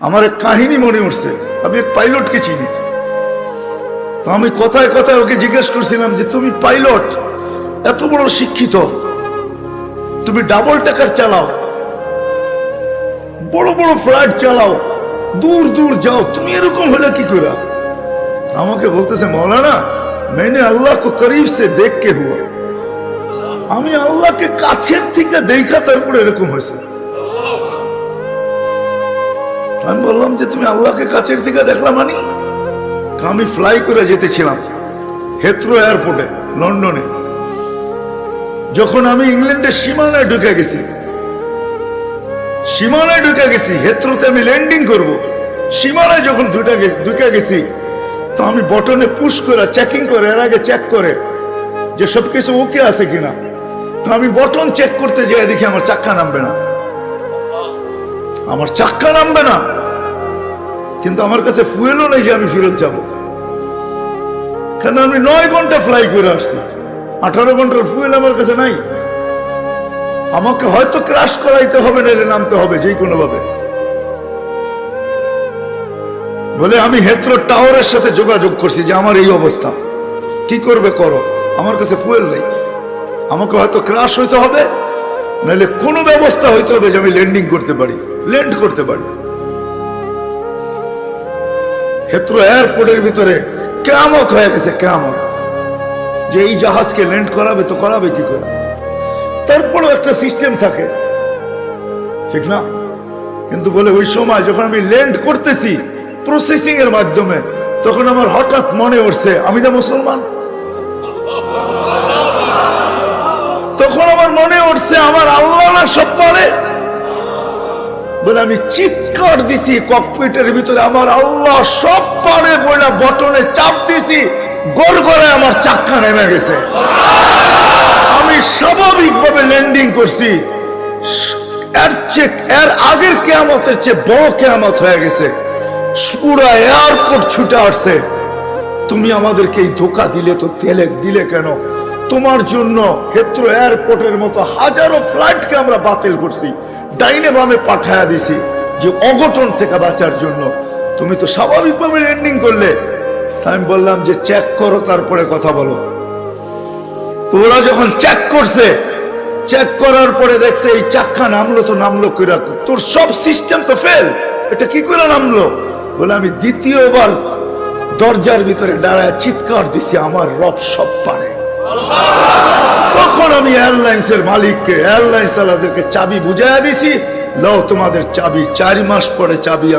আমার এক কাহিনী মনে উঠছে। আমি এক পাইলটকে চিনি, তো আমি কথায় কথায় ওকে জিজ্ঞেস করছিলাম যে তুমি পাইলট, এত বড় শিক্ষিত, তুমি ডাবল টেকার চালাও, বড় বড় ফ্লাইট চালাও, দূর দূর যাও, তুমি এরকম হলে কি করে? আমাকে বলতেছে মৌলানা मैंने अल्लाह को करीब से देख के हुआ, আমি আল্লাহকে কাছের থেকে দেখা তারপরে এরকম হয়েছে। আমি বললাম যে তুমি আল্লাহকে কাছের থেকে দেখলাম মানে? আমি ফ্লাই করে যেতেছিলাম হেথ্রো এয়ারপোর্টে লন্ডনে। যখন আমি ইংল্যান্ডের সীমানায় ঢুকে গেছি, হেথ্রোতে আমি ল্যান্ডিং করব, সীমানায় যখন ঢুকে গেছি, তো আমি বটনে পুশ করে চেকিং করে, এর আগে চেক করে যে সবকিছু ওকে আছে কিনা। তো আমি বটন চেক করতে যাই, দেখি আমার চাক্কা নামবে না, কিন্তু আমার কাছে ফুয়েলও নেই যে আমি ফেরত যাব, কারণ আমি 9 ঘন্টা ফ্লাই করে আসছি, 18 ঘন্টার ফুয়েল আমার কাছে নাই। আমাকে হয়তো ক্রাশ করাইতে হবে, নাইলে নামতে হবে যে কোনো ভাবে। বলে আমি হেথ্রো টাওয়ারের সাথে যোগাযোগ করছি যে আমার এই অবস্থা, কি করবে করো, আমার কাছে ফুয়েল নেই, আমাকে হয়তো ক্রাশ হইতে হবে, নাহলে কোনো ব্যবস্থা হইতে হবে যে আমি ল্যান্ড করতে পারি। হেথ্রো এয়ারপোর্টের ভিতরে কিয়ামত হয়ে গেছে, কিয়ামত, যে এই জাহাজকে ল্যান্ড করাবে তো করাবে কি করে। তারপরেও একটা সিস্টেম থাকে, ঠিক না? কিন্তু বলে ওই সময় যখন আমি ল্যান্ড করতেছি প্রসেসিং এর মাধ্যমে, তখন আমার হঠাৎ মনে উঠছে আমি না মুসলমান। তখন আমার মনে উঠছে আমার আল্লাহ না সব পারে। বলে আমি চিৎকার দিছি ককপিটের ভিতরে, আমার আল্লাহ সব পারে বলে বটনে চাপ দিছি, গড়গড়ে আমার চাক্কা নেমে গেছে। আমি স্বাভাবিকভাবে ল্যান্ডিং করছি, এর আগের কিয়ামতের চেয়ে বড় কিয়ামত হয়ে গেছে। পুরা এয়ারপোর্ট ছুটে আসছে, তুমি আমাদেরকে এই ধোকা দিলে, তো দিলে কেন? তোমার জন্য হেথ্রো এয়ারপোর্টের মতো হাজারো ফ্লাইটকে আমরা বাতিল করছি, ডাইনে বামে পাঠায়া দিছি যে অঘটন থেকে বাঁচার জন্য। তুমি তো স্বাভাবিকভাবে ল্যান্ডিং করলে। আমি বললাম যে চেক করো, তারপরে কথা বলো। তো ওরা যখন চেক করছে, চেক করার পরে দেখছে এই চাক্কা নামলো, তো নামলো করে, তোর সব সিস্টেম তো ফেল, এটা কি করে নামলো? বলে আমি দ্বিতীয়বার দরজার ভিতরে দাঁড়ায় চিৎকার দিছি আমার রব সব পারে। তখন আমি এয়ারলাইন্সের মালিককে, এয়ারলাইন্স চালাদেরকে চাবি বুঝাইয়া দিছি, লও তোমাদের চাবি, 4 মাস পরে চাবি